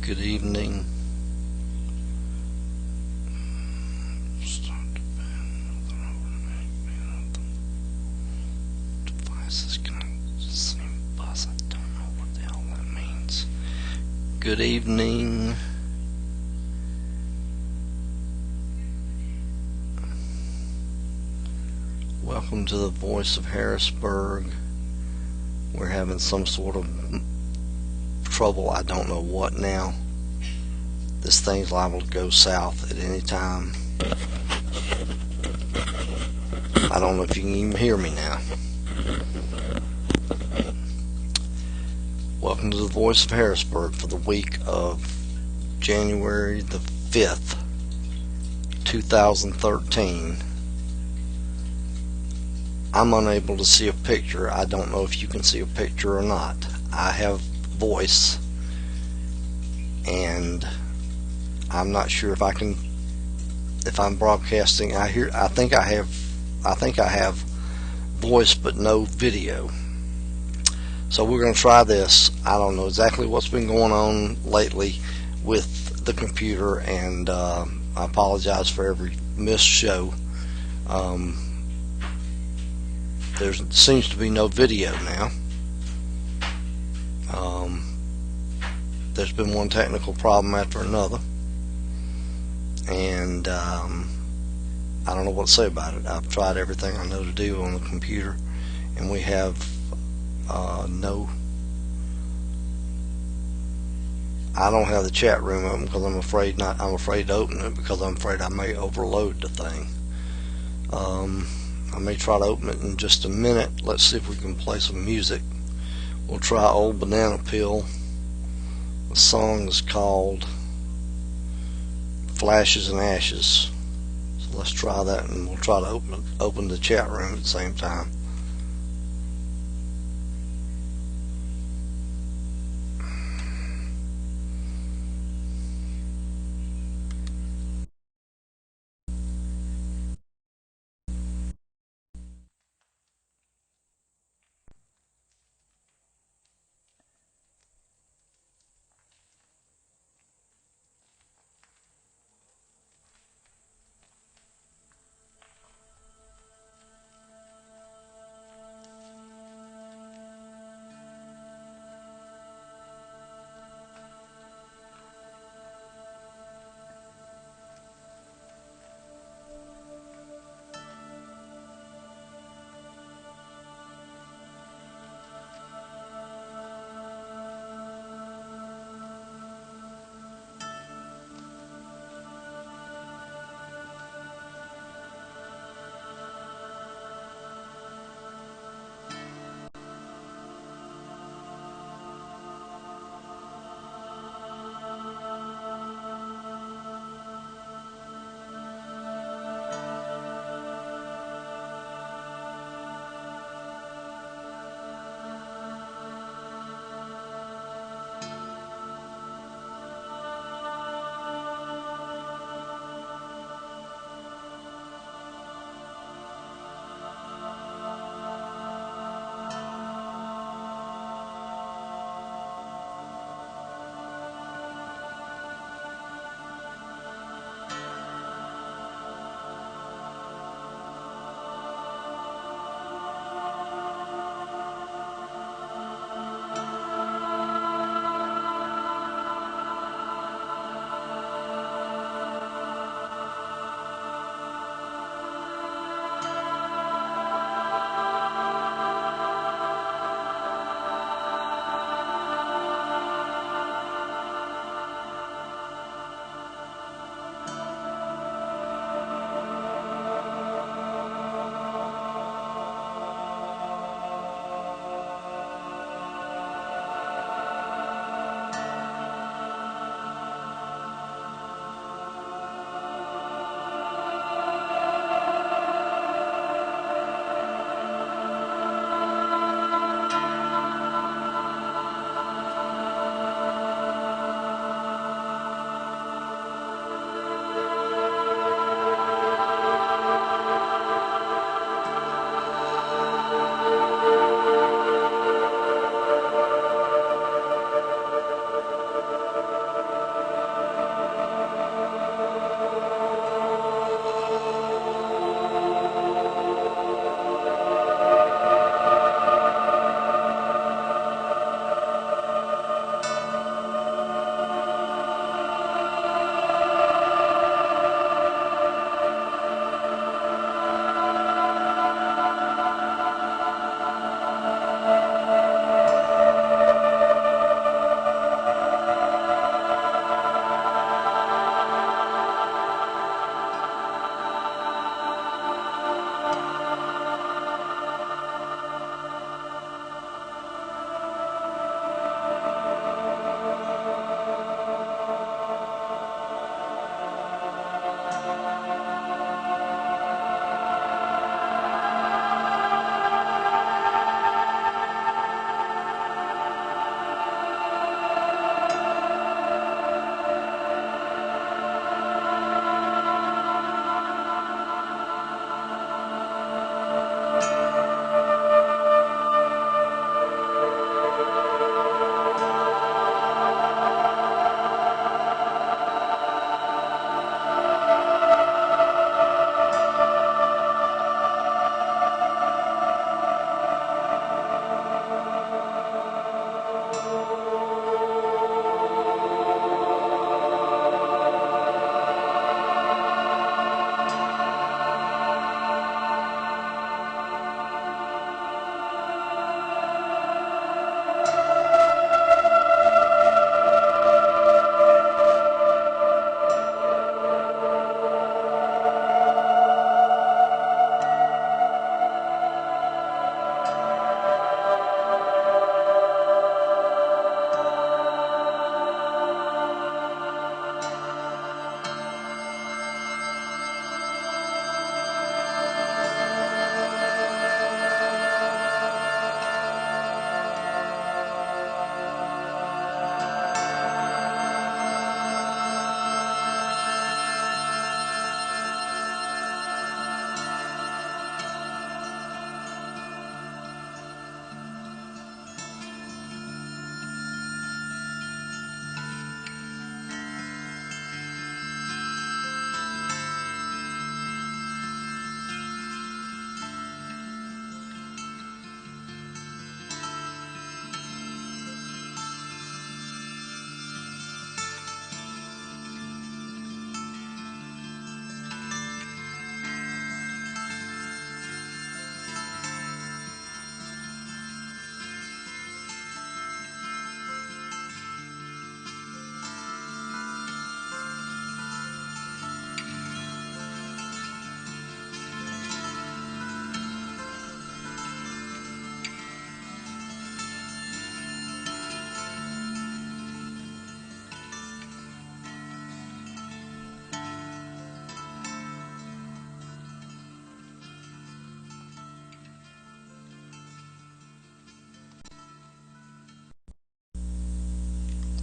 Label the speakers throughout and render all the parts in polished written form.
Speaker 1: Good evening. Device is gonna seem buzz. I don't know what the hell that means. Good evening. Welcome to the Voice of Harrisburg. We're having some sort of trouble. I don't know what now. This thing's liable to go south at any time. I don't know if you can even hear me now. Welcome to the Voice of Harrisburg for the week of January the 5th, 2013. I'm unable to see a picture. I don't know if you can see a picture or not. I have voice, and I'm not sure if I can, if I'm broadcasting. I think I have voice but no video. So we're going to try this. I don't know exactly what's been going on lately with the computer, and I apologize for every missed show. There seems to be no video now. There's been one technical problem after another, and I don't know what to say about it. I've tried everything I know to do on the computer, and we have no. I don't have the chat room open because I'm afraid to open it because I'm afraid I may overload the thing. I may try to open it in just a minute. Let's see if we can play some music. We'll try Old Banana Peel. The song is called Flashes and Ashes. So let's try that, and we'll try to open the chat room at the same time.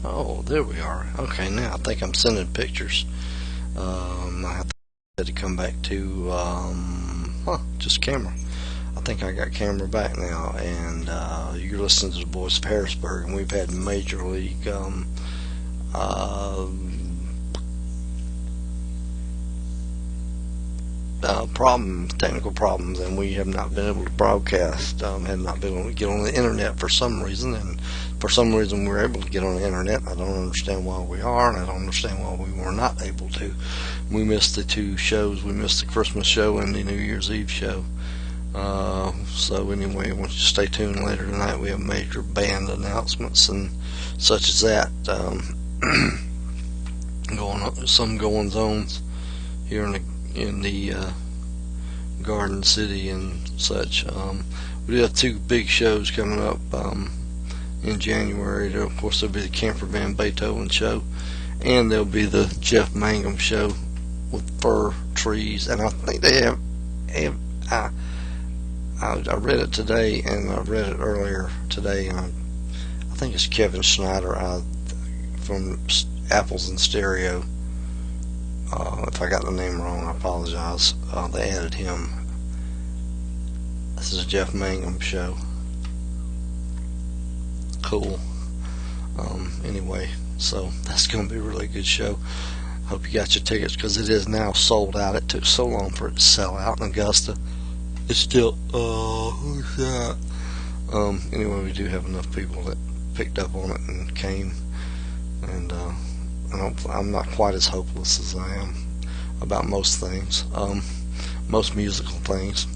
Speaker 1: Oh, there we are. Okay, now I think I'm sending pictures. I have to come back to just camera. I think I got camera back now, and you're listening to the Voice of Harrisburg, and we've had major league technical problems, and we have not been able to broadcast. Have not been able to get on the internet for some reason, and for some reason we're able to get on the internet. I don't understand why we are, and I don't understand why we were not able to. We missed the two shows. We missed the Christmas show and the New Year's Eve show. So anyway, I want you to stay tuned later tonight. We have major band announcements and such as that going on, some goings ons here in the Garden City and such. We do have two big shows coming up in January. There, of course, there'll be the Camper Van Beethoven show, and there'll be the Jeff Mangum show with fir trees. And I think they have I read it today, and I read it earlier today, and I think it's Kevin Schneider from Apples and Stereo. If I got the name wrong, I apologize. They added him. This is a Jeff Mangum show. Cool. Anyway, so that's going to be a really good show. Hope you got your tickets, because it is now sold out. It took so long for it to sell out in Augusta. It's still, who's that? Anyway, we do have enough people that picked up on it and came, and I'm not quite as hopeless as I am about most things, most musical things.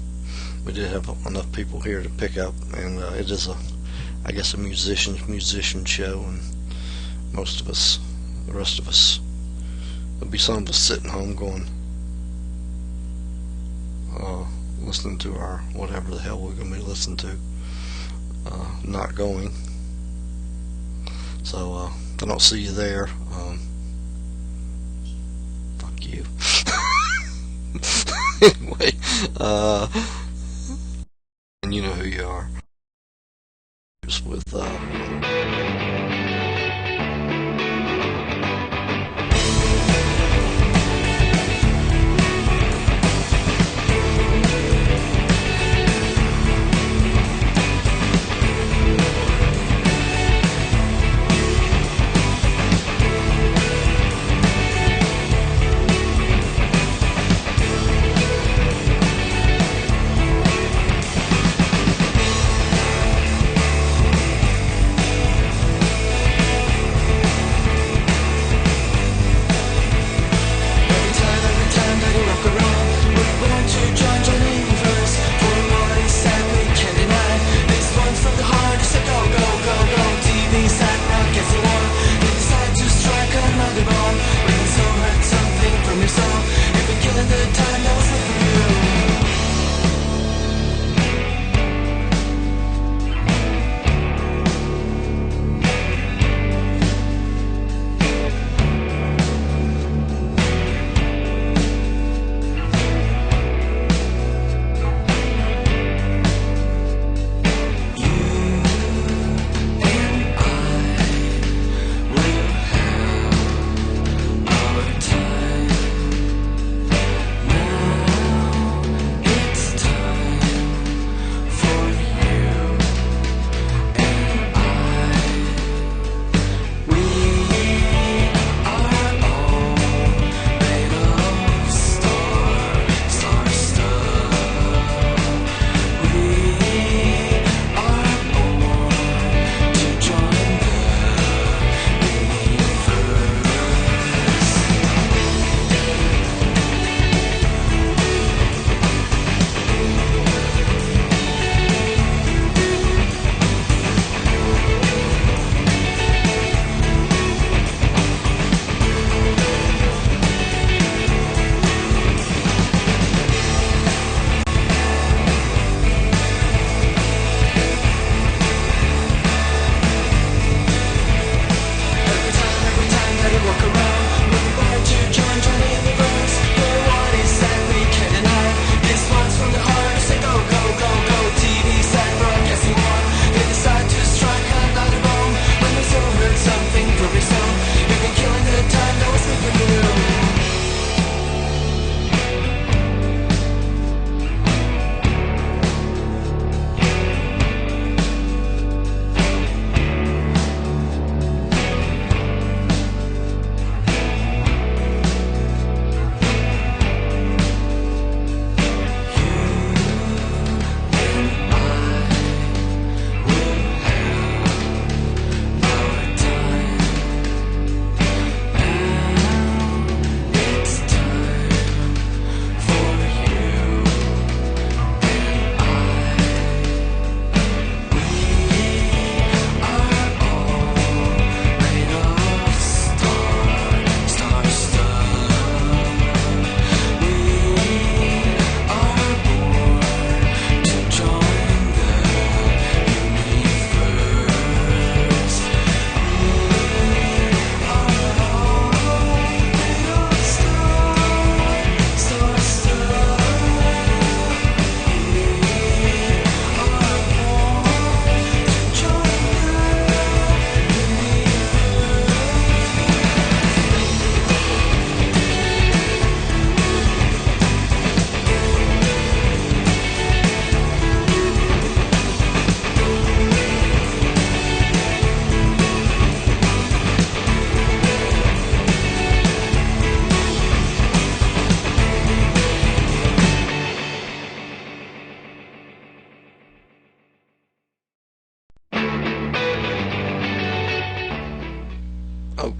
Speaker 1: We did have enough people here to pick up, and it is I guess a musician show, and most of us, the rest of us, there'll be some of us sitting home going, listening to our whatever the hell we're going to be listening to, not going. So if I don't see you there, fuck you. Anyway, and you know who you are. With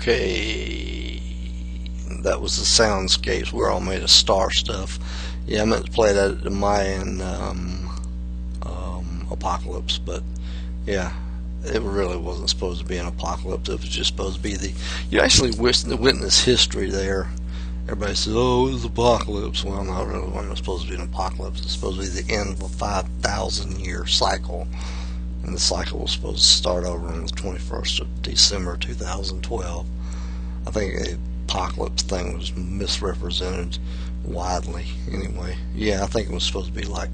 Speaker 1: Okay, that was the soundscapes. We're all made of star stuff. Yeah, I meant to play that at the Mayan apocalypse, but yeah, it really wasn't supposed to be an apocalypse. It was just supposed to be you actually witness history there. Everybody says, oh, it was apocalypse. Well, not really. It wasn't supposed to be an apocalypse. It's supposed to be the end of a 5,000 year cycle. And the cycle was supposed to start over on the 21st of December 2012. I think the apocalypse thing was misrepresented widely. Anyway, yeah, I think it was supposed to be like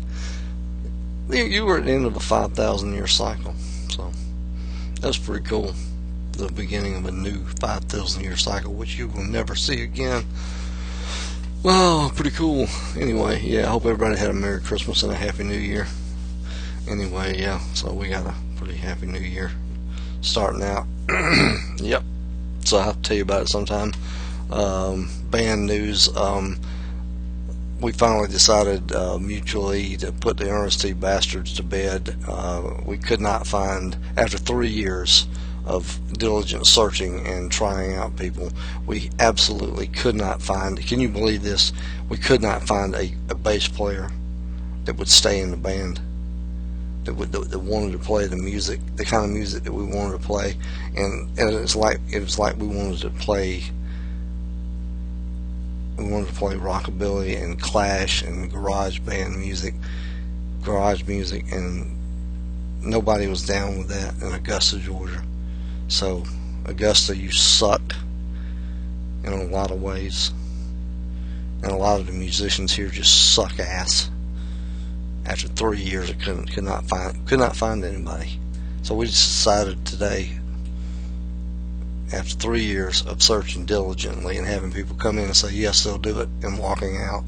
Speaker 1: you were at the end of a 5,000 year cycle. So that was pretty cool. The beginning of a new 5,000 year cycle, which you will never see again. Well, pretty cool. Anyway, yeah, I hope everybody had a Merry Christmas and a Happy New Year. Anyway, yeah, so we got a pretty Happy New Year starting out. Yep. So I'll have to tell you about it sometime. Band news. We finally decided mutually to put the Ernest T. Bastards to bed. We could not find, after 3 years of diligent searching and trying out people, we absolutely could not find, can you believe this? We could not find a bass player that would stay in the band, that wanted to play the music, the kind of music that we wanted to play, and it was like we wanted to play rockabilly and Clash and garage music, and nobody was down with that in Augusta, Georgia. So Augusta, you suck in a lot of ways, and a lot of the musicians here just suck ass. After 3 years, I could not find anybody. So we just decided today, after 3 years of searching diligently and having people come in and say yes, they'll do it, and walking out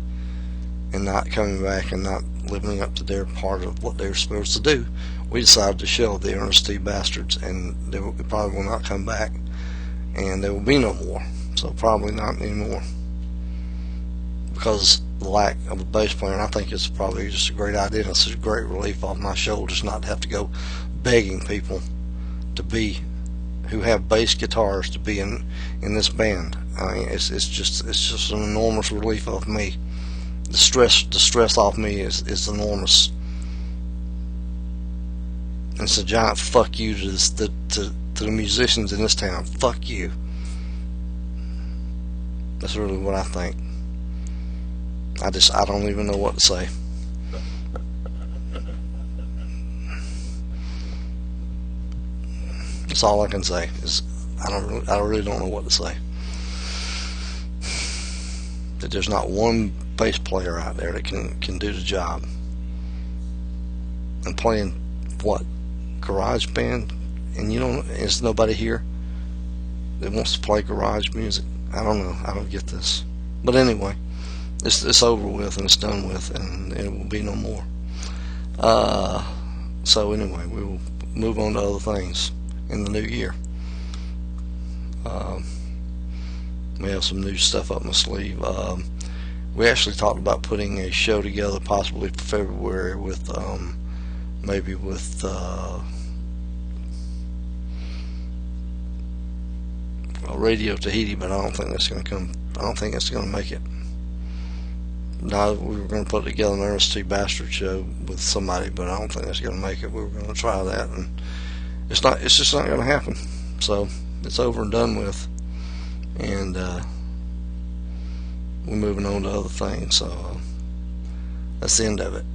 Speaker 1: and not coming back and not living up to their part of what they were supposed to do, we decided to shelve the Ernest T. Bastards, and they probably will not come back, and there will be no more. So probably not anymore, because the lack of a bass player. And I think it's probably just a great idea, and it's a great relief off my shoulders not to have to go begging people who have bass guitars to be in this band. I mean, it's just an enormous relief off me. The stress off me is enormous. And it's a giant fuck you to the musicians in this town. Fuck you. That's really what I think. I don't even know what to say. That's all I can say. Is I really don't know what to say. That there's not one bass player out there that can do the job. And playing what? Garage band? And there's nobody here that wants to play garage music. I don't know. I don't get this. But anyway, it's over with and it's done with, and it will be no more. So anyway, we will move on to other things in the new year. We have some new stuff up my sleeve. We actually talked about putting a show together possibly for February with maybe with Radio Tahiti, but I don't think that's going to come. I don't think it's going to make it. No, we were going to put together an Ernest T. Bastard show with somebody, but I don't think that's going to make it. We were going to try that, and it's just not going to happen. So it's over and done with, and we're moving on to other things. So that's the end of it.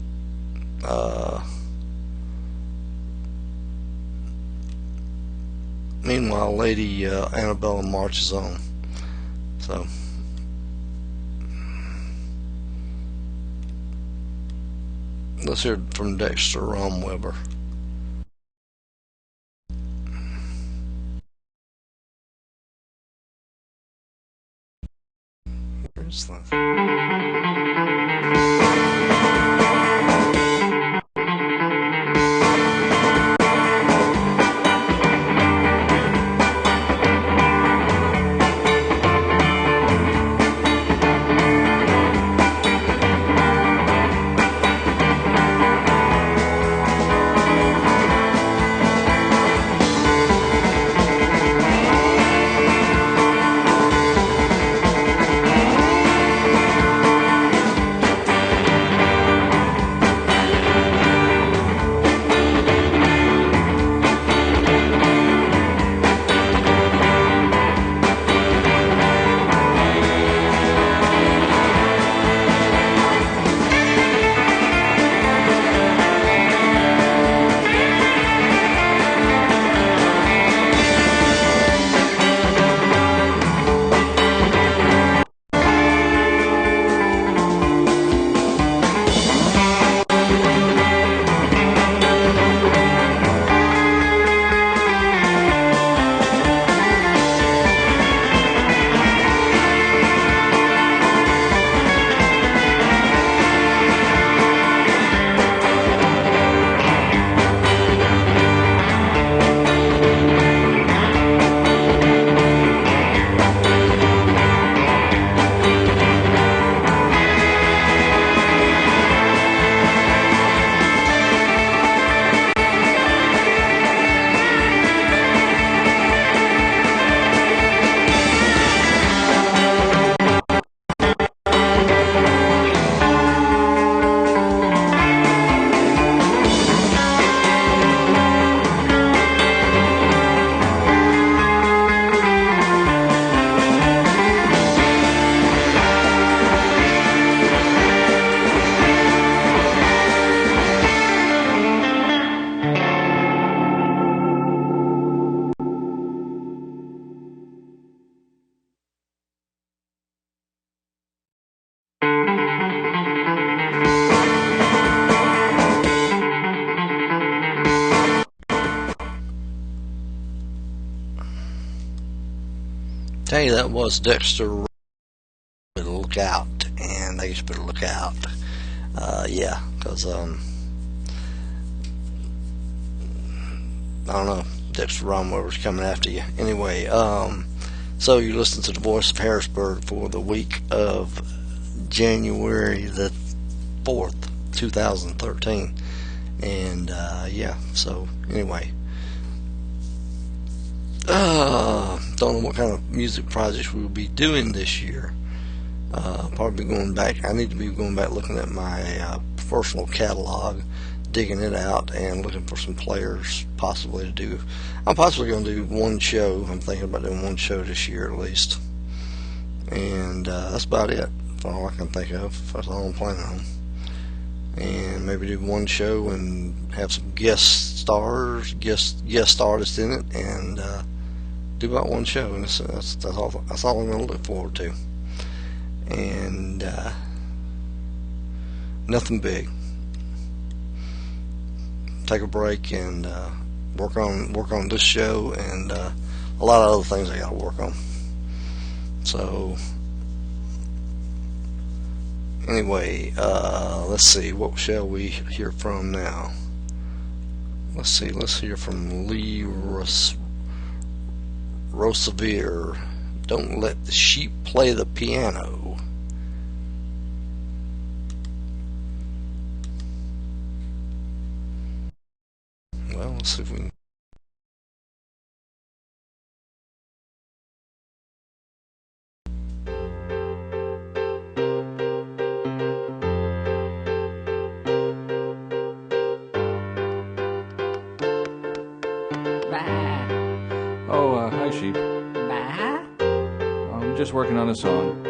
Speaker 1: Meanwhile, Lady Annabella marches on. So let's hear from Dexter Romweber. Where's that? Tell you, that was Dexter. Better look out, and they just better look out. Yeah, because I don't know, Dexter Romweber's coming after you. Anyway, so you listen to the Voice of Harrisburg for the week of January the 4th, 2013. And yeah, so anyway, don't know what kind of music projects we'll be doing this year. Probably going back. I need to be going back looking at my personal catalog, digging it out, and looking for some players possibly to do. I'm possibly going to do one show. I'm thinking about doing one show this year at least, and that's about it. That's all I can think of. That's all I'm planning on. And maybe do one show and have some guest artists in it, and do about one show. And that's all I'm going to look forward to. And nothing big. Take a break and work on this show and a lot of other things I got to work on. So anyway, let's see, what shall we hear from now? Let's hear from Lee Rosevere. Don't let the sheep play the piano. Well, let's see if we can.
Speaker 2: Oh, hi, sheep. I'm just working on a song.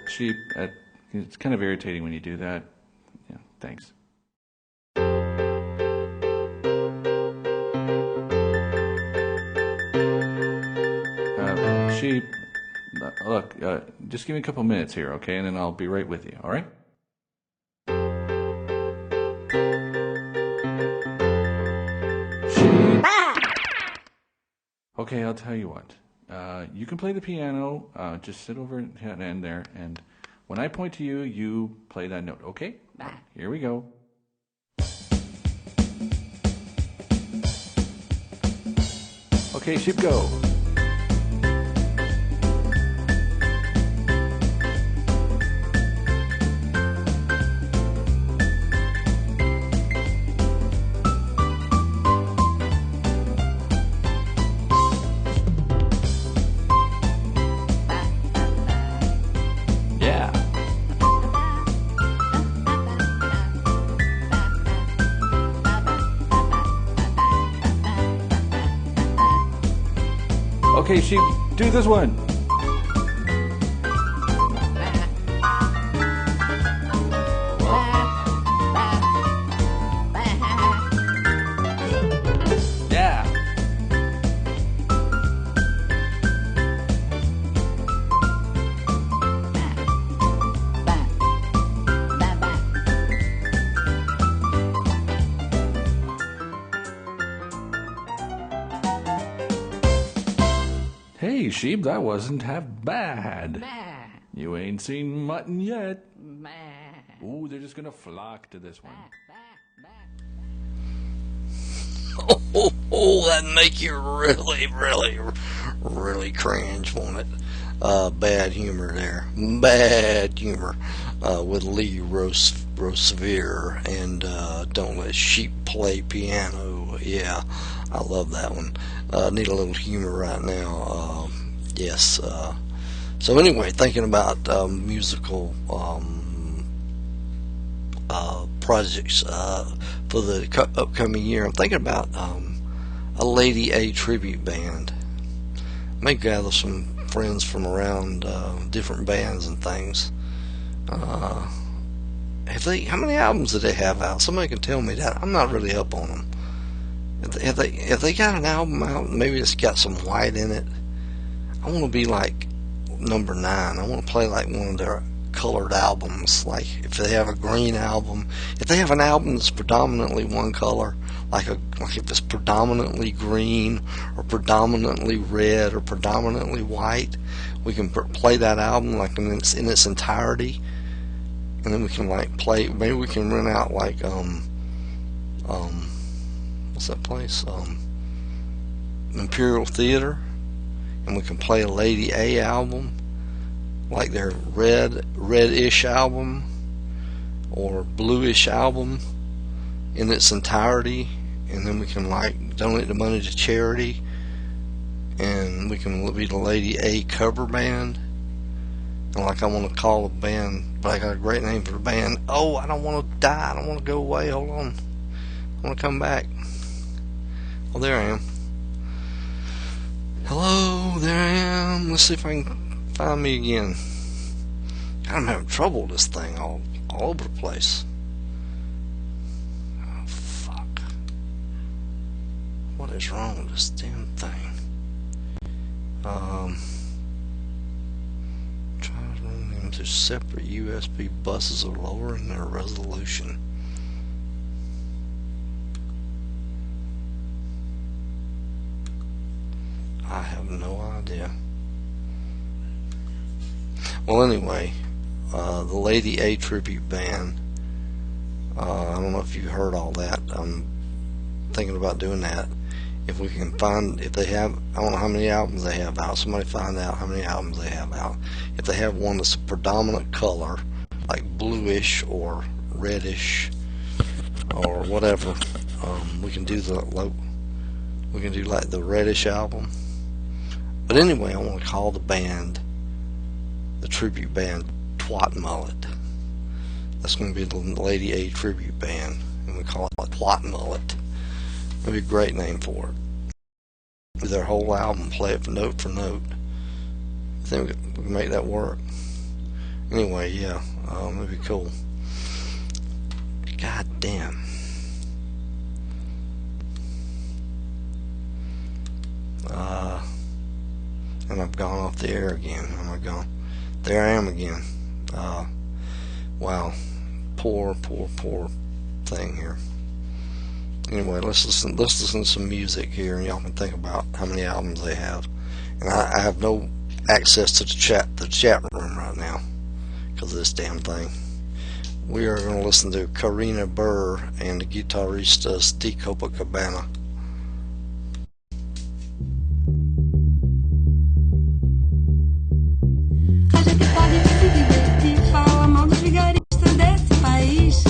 Speaker 2: Sheep, it's kind of irritating when you do that. Yeah, thanks. Sheep, look, just give me a couple minutes here, okay? And then I'll be right with you, all right? Sheep. Okay, I'll tell you what. You can play the piano, just sit over at the end there, and when I point to you, you play that note, okay? Here we go. Okay, sheep, go. Okay, sheep, do this one. Yeah. Hey, sheep, that wasn't half bad. You ain't seen mutton yet. Ooh, they're just gonna flock to this one.
Speaker 1: Oh, that'd make you really, really, really cringe, won't it? Bad humor there. Bad humor with Lee Rosevere and Don't Let Sheep Play Piano. Yeah, I love that one. Need a little humor right now. Yes. So anyway, thinking about musical projects for the upcoming year, I'm thinking about a Lady A tribute band. May gather some friends from around different bands and things. How many albums do they have out? Somebody can tell me that. I'm not really up on them. If they got an album out, maybe it's got some white in it. I want to be like number 9. I want to play like one of their colored albums. Like if they have a green album, if they have an album that's predominantly one color, like if it's predominantly green or predominantly red or predominantly white, we can play that album like in its entirety, and then we can like play. Maybe we can rent out like what's that place? Imperial Theater, and we can play a Lady A album, like their reddish album or bluish album in its entirety, and then we can like donate the money to charity, and we can be the Lady A cover band. And like I want to call the band, but I got a great name for the band. Oh, I don't want to die. I don't want to go away. Hold on. I want to come back. Oh, there I am. Hello, there I am. Let's see if I can find me again. God, I'm having trouble with this thing all over the place. Oh, fuck. What is wrong with this damn thing? Try running them to separate USB buses or lowering their resolution. I have no idea. Well, anyway, the Lady A tribute band. I don't know if you heard all that. I'm thinking about doing that. If we can find, if they have, I don't know how many albums they have out. Somebody find out how many albums they have out. If they have one that's a predominant color, like bluish or reddish or whatever, we can do like the reddish album. But anyway, I want to call the band, the tribute band, Twat Mullet. That's going to be the Lady A tribute band, and we call it Twat Mullet. That'd be a great name for it. Do their whole album, play it note for note. I think we can make that work. Anyway, yeah, that'd be cool. God damn. And I've gone off the air again. Oh my God. There I am again. Wow. Poor thing here. Anyway, let's listen to some music here, and y'all can think about how many albums they have. And I have no access to the chat room right now because of this damn thing. We are going to listen to Karina Burr and the Guitarristas de Copacabana.
Speaker 3: A gente pode se divertir, fala mal dos vigaristas desse país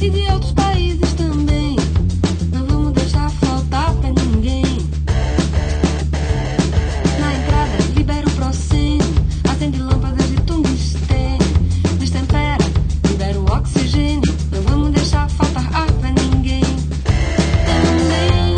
Speaker 3: e de outros países também. Não vamos deixar faltar pra ninguém. Na entrada, libera o procênio, acende lâmpadas de tungstênio, destempera, libera o oxigênio. Não vamos deixar faltar ar pra ninguém. Também.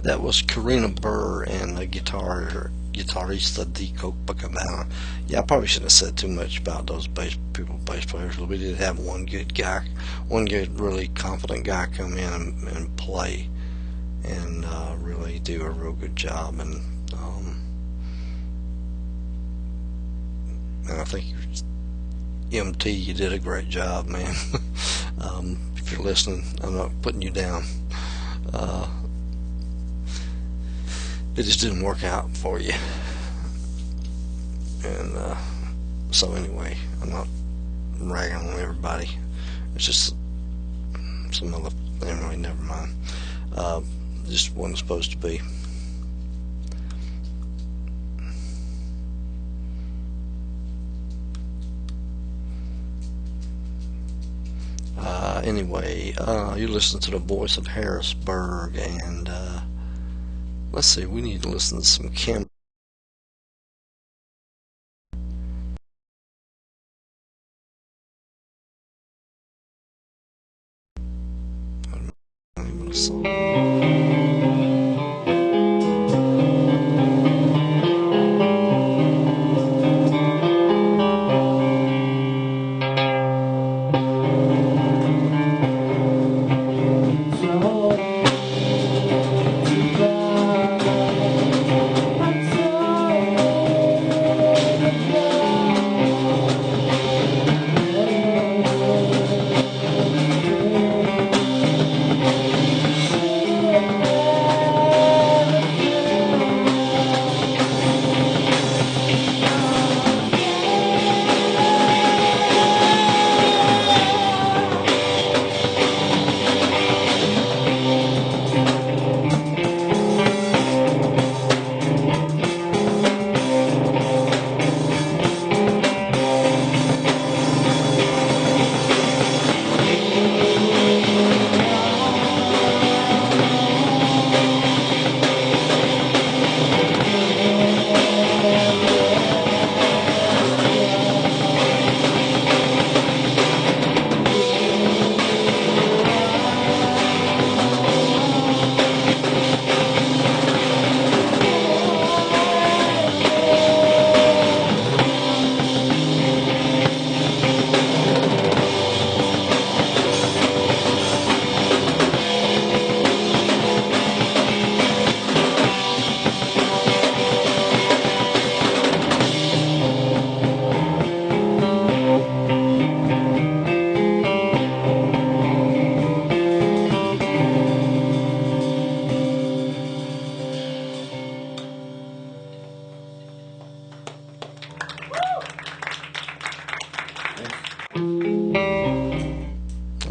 Speaker 1: That was Karina Burr and the guitarista de Copacabana. Yeah, I probably shouldn't have said too much about those bass players. We did have one good really confident guy come in and play and really do a real good job. And I think MT, you did a great job, man. If you're listening, I'm not putting you down. It just didn't work out for you. And so anyway, I'm not ragging on everybody. It's just some other, anyway, never mind. Just wasn't supposed to be. Anyway, you listen to the Voice of Harrisburg, and let's see, we need to listen to some Kim.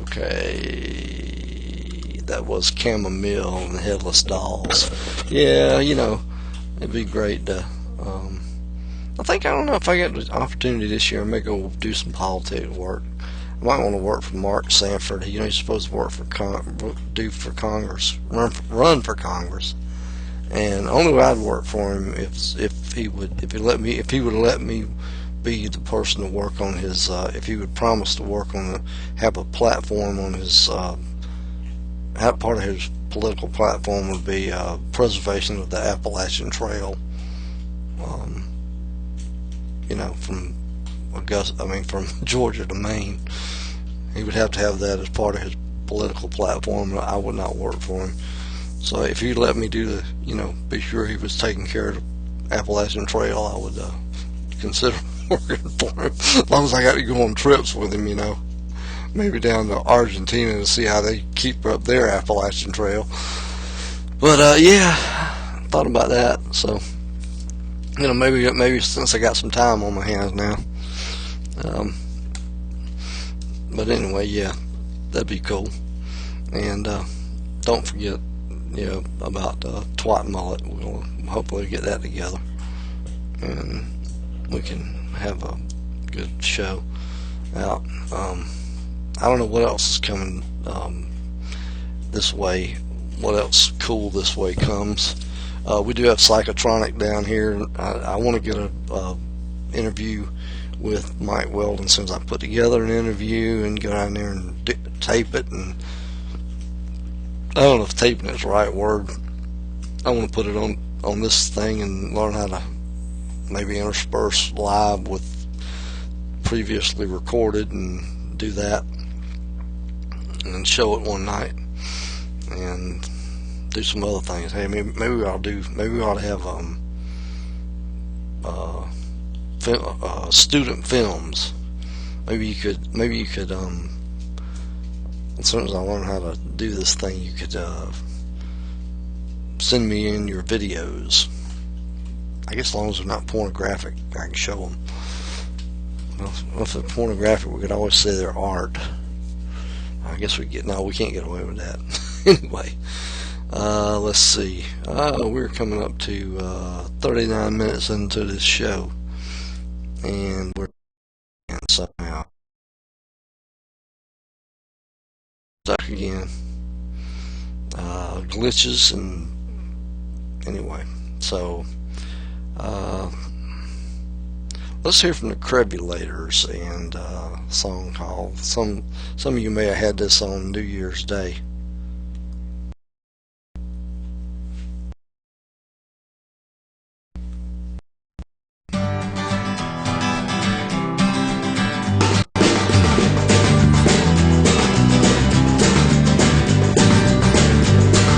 Speaker 1: Okay, that was Chamomile and the Headless Dolls. Yeah, it'd be great to. I don't know if I get the opportunity this year, I may go do some politics work. I might want to work for Mark Sanford. He's supposed to work for Congress, run for Congress. And the only way I'd work for him if he would let me be the person to work on his if he would promise to work on have a platform on his part of his political platform would be preservation of the Appalachian Trail. From Georgia to Maine. He would have to have that as part of his political platform. I would not work for him. So if he'd let me do be sure he was taking care of the Appalachian Trail, I would consider working for him. As long as I got to go on trips with him, maybe down to Argentina to see how they keep up their Appalachian Trail. But yeah, thought about that. So maybe since I got some time on my hands now. But anyway, yeah, that'd be cool. And don't forget, about Twat Mullet. We'll hopefully get that together, and we can have a good show out. I don't know what else is coming this way. What else cool this way comes? We do have Psychotronic down here. I want to get a interview with Mike Weldon as soon as I put together an interview and go down there and tape it. And I don't know if taping is the right word. I want to put it on this thing and learn how to maybe intersperse live with previously recorded and do that and show it one night and do some other things. Hey, maybe we ought to have student films. Maybe you could as soon as I learn how to do this thing, you could send me in your videos. I guess as long as they're not pornographic, I can show them. Well, if they're pornographic, we could always say they're art. I guess we can't get away with that. Anyway, let's see. We're coming up to 39 minutes into this show, and we're somehow stuck again. Glitches, and anyway, so let's hear from the Crebulators and a song called some of you may have had this on New Year's Day.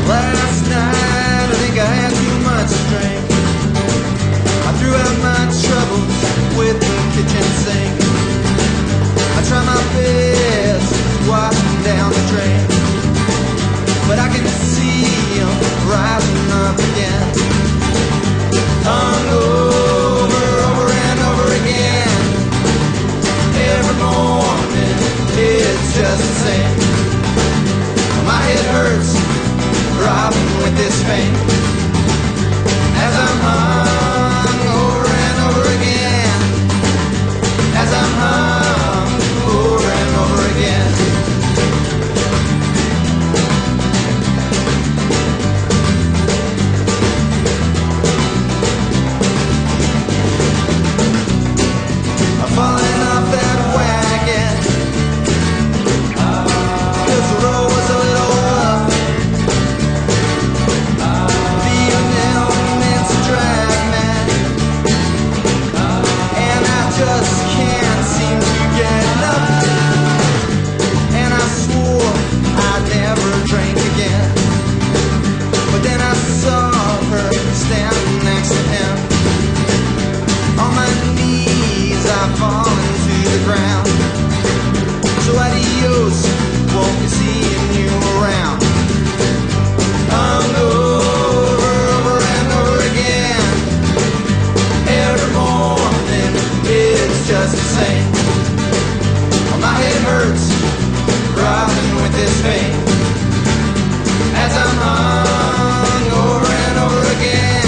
Speaker 4: Last night I think I had too much to drink. I threw out my troubles with the kitchen sink. I try my best to wash them down the drain, but I can see them rising up again. Over and over again. Every morning it's just the same. My head hurts, throbbing with this pain, as I'm hung over and over again, as I'm hung over and over again. I'm falling off that wagon, 'cause the road was a little rough. Just can't seem to get enough, and I swore I'd never drink again. But then I saw her standing next to him. On my knees I fall into the ground. So adios, won't be seeing you around. I'm over and over again. Every morning it's just the same. My head hurts, throbbing with this pain, as I'm hung over and over again,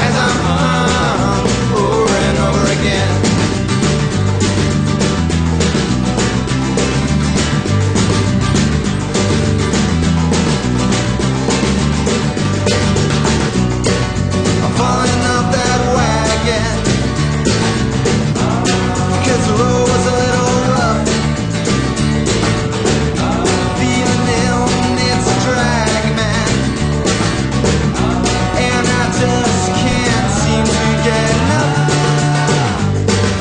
Speaker 4: as I'm hung over and over again. I'm falling off that wagon, 'cause the road was a little rough. Feeling ill, it's a drag, man, and I just can't seem to get enough.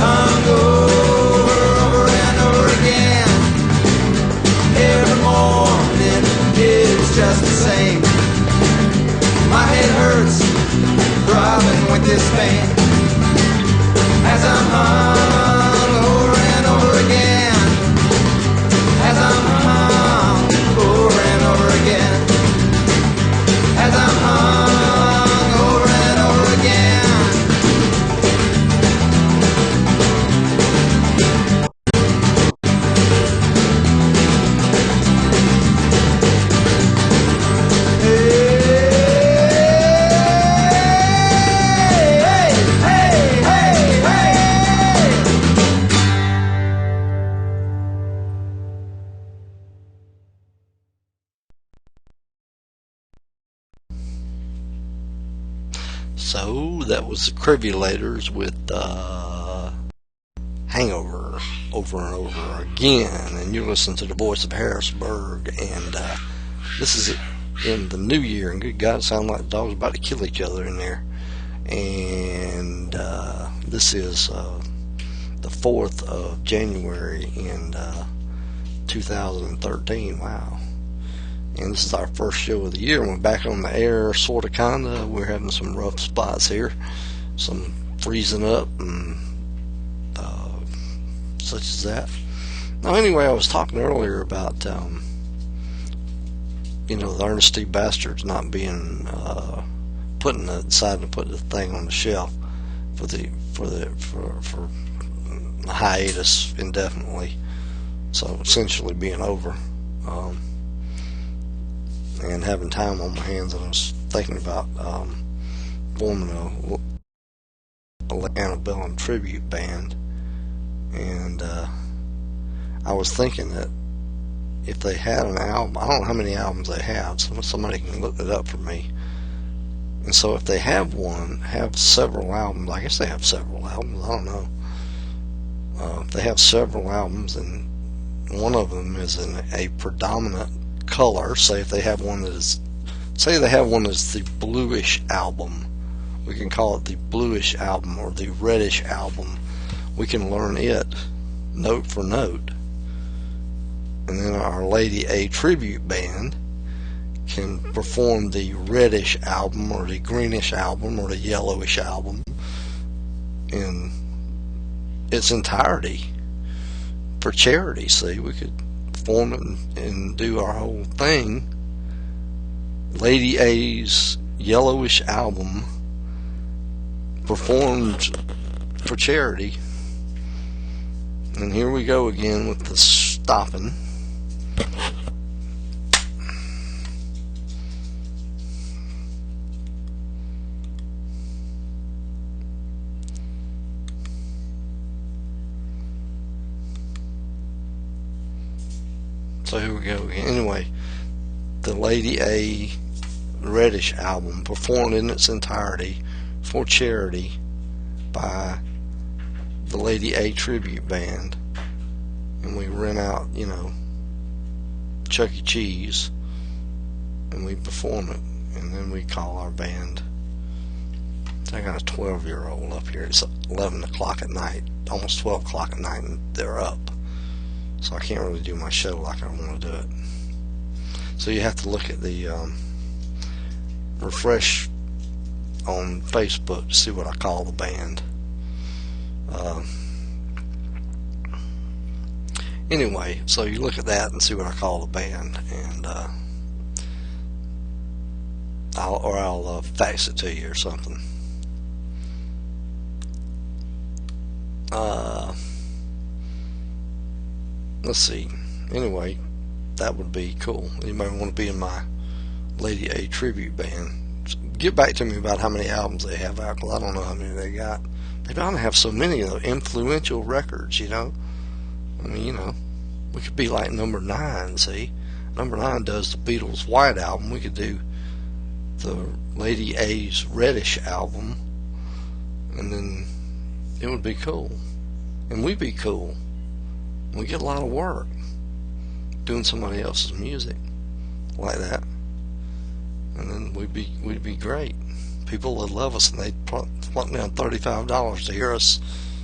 Speaker 4: Hung over and over again. Every morning it's just the same. My head hurts, throbbing with this pain, as I'm hung over and over again, as I'm hung over and over again, as I'm hung over and over again.
Speaker 1: So that was the Crebulators with Hangover over and over again, and you're listening to the Voice of Harrisburg, and this is in the new year, and good God, it sounded like the dogs about to kill each other in there. And this is the 4th of January in 2013. Wow. And this is our first show of the year. We're back on the air, sort of, kind of. We're having some rough spots here, some freezing up and such as that. Now, anyway, I was talking earlier about the Ernest T. Bastards not being deciding to put the thing on the shelf for hiatus indefinitely, so essentially being over. And having time on my hands, and I was thinking about forming a antebellum tribute band, and I was thinking that if they had an album, I don't know how many albums they have, so somebody can look it up for me. And so if they have several albums, I guess they have several albums, I don't know. If they have several albums, and one of them is in a predominant color, say they have one that's the bluish album, we can call it the bluish album or the reddish album. We can learn it note for note, and then our Lady A tribute band can perform the reddish album or the greenish album or the yellowish album in its entirety for charity. See, we could form it and do our whole thing. Lady A's yellowish album performed for charity. And here we go again with the stopping. So here we go again. Anyway, the Lady A reddish album performed in its entirety for charity by the Lady A tribute band, and we rent out, Chuck E. Cheese, and we perform it, and then we call our band. I got a 12-year-old up here. It's 11 o'clock at night, almost 12 o'clock at night, and they're up. So I can't really do my show like I want to do it. So you have to look at the refresh on Facebook to see what I call the band. Anyway, so you look at that and see what I call the band, and I'll fax it to you or something. Let's see. Anyway, that would be cool. Anybody want to be in my Lady A tribute band? Get back to me about how many albums they have out, because I don't know how many they got. They don't have so many of the influential records, I mean, we could be like number 9, see? Number 9 does the Beatles' White Album. We could do the Lady A's Reddish Album, and then it would be cool. And we'd be cool. We get a lot of work doing somebody else's music like that, and then we'd be great. People would love us, and they'd plunk down $35 to hear us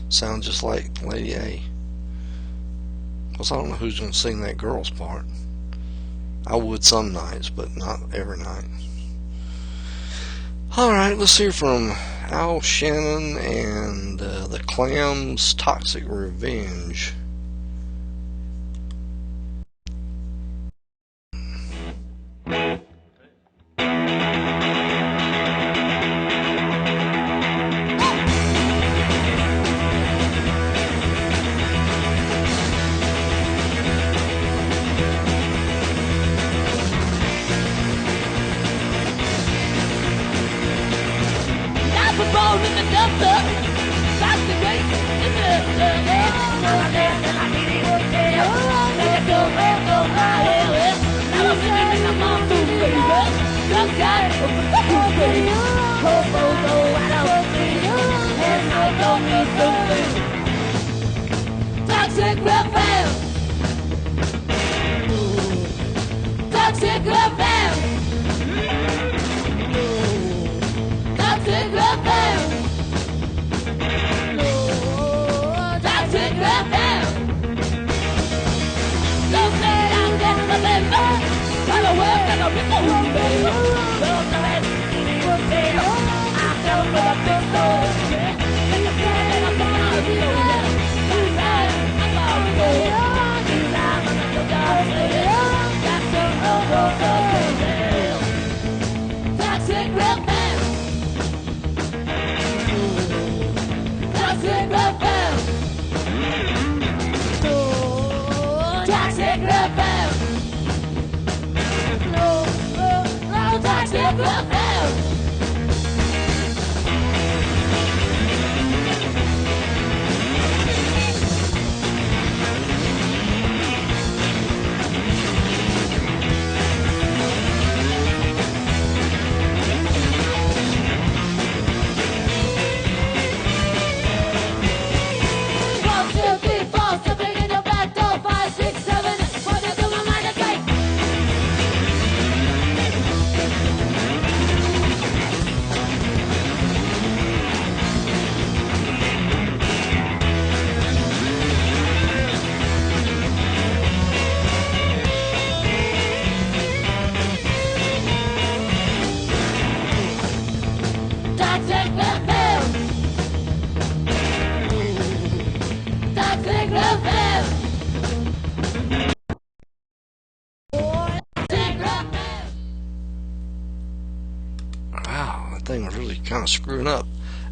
Speaker 1: sound just like Lady A. Because I don't know who's going to sing that girl's part. I would some nights, but not every night. Alright, let's hear from Al Shannon and the Clams' Toxic Revenge.
Speaker 5: Toxic revenge. Toxic revenge.
Speaker 1: Wow, that thing was really kind of screwing up.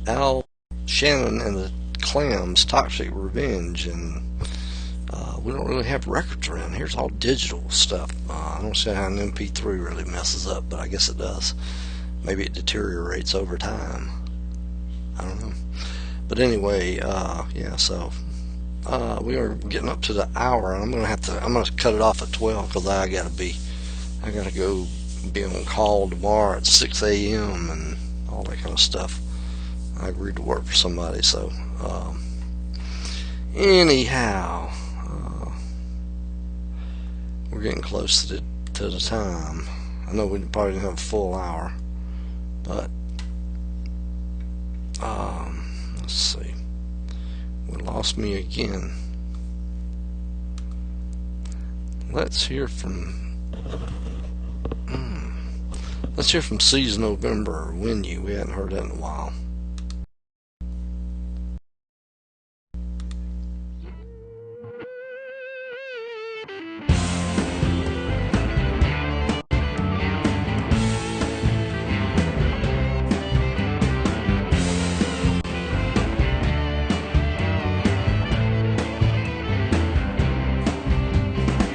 Speaker 1: Al Shannon and the Clams, Toxic Revenge, and we don't really have records around here. It's all digital stuff. I don't see how an MP3 really messes up, but I guess it does. Maybe it deteriorates over time. I don't know. But anyway, yeah, so we are getting up to the hour, and I'm gonna cut it off at 12 because I gotta go be on call tomorrow at 6 a.m. and all that kind of stuff. I agreed to work for somebody, so anyhow, we're getting close to the time. I know we probably didn't have a full hour, but let's see. We lost me again. Let's hear from Seize November, Win You. We hadn't heard that in a while.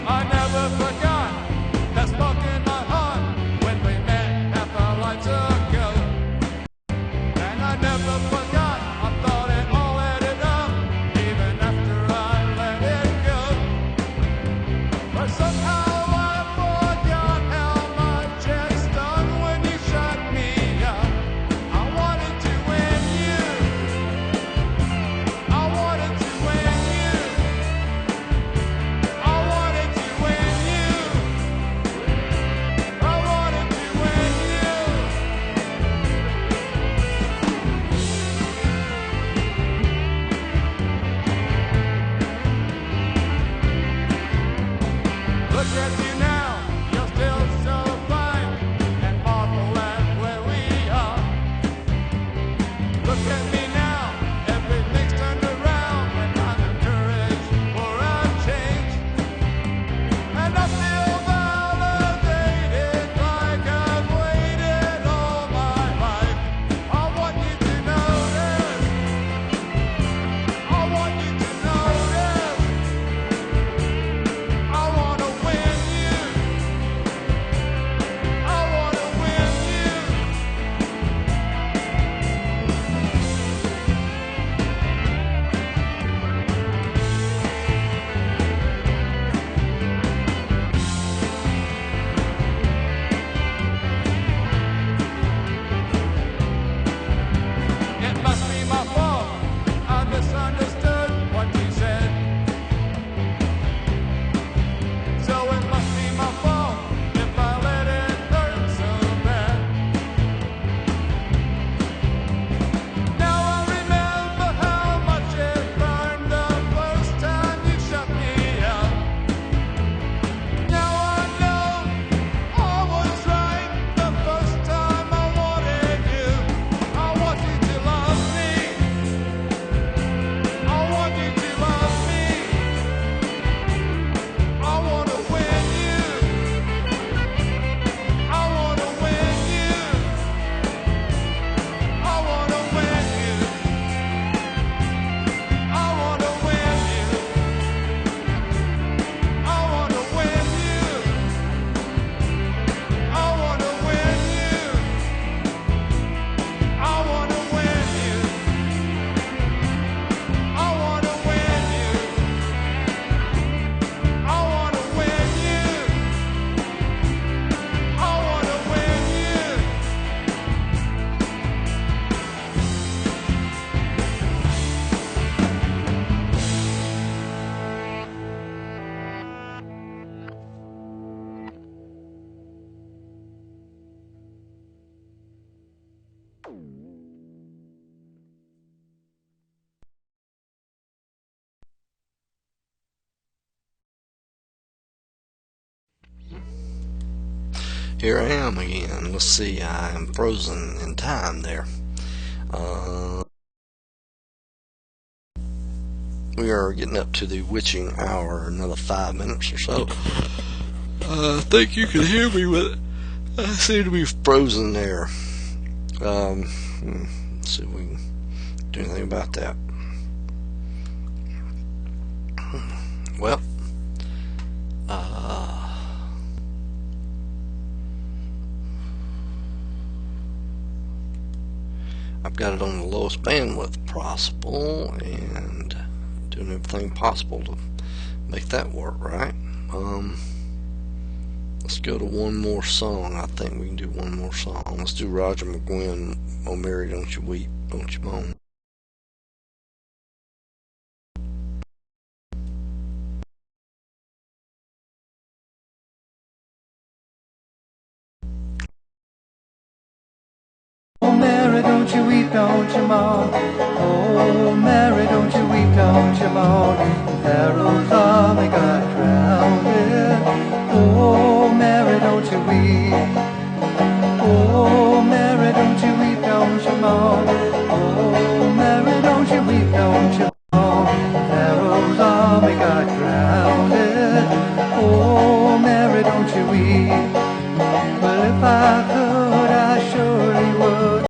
Speaker 5: I never forgot that spark in my heart when we met at the lights ago. And I
Speaker 1: Here I am again. Let's see, I am frozen in time there. We are getting up to the witching hour, another 5 minutes or so. I think you can hear me with it. I seem to be frozen there. Let's see if we can do anything about that. Well, I've got it on the lowest bandwidth possible and doing everything possible to make that work right. Let's go to one more song. I think we can do one more song. Let's do Roger McGuinn, "Oh Mary, Don't You Weep, Don't You Moan."
Speaker 4: Oh Mary, don't you weep, don't you mourn. Oh Mary, don't you weep, don't you mourn. Pharaoh's army got drowned. Oh Mary, don't you weep.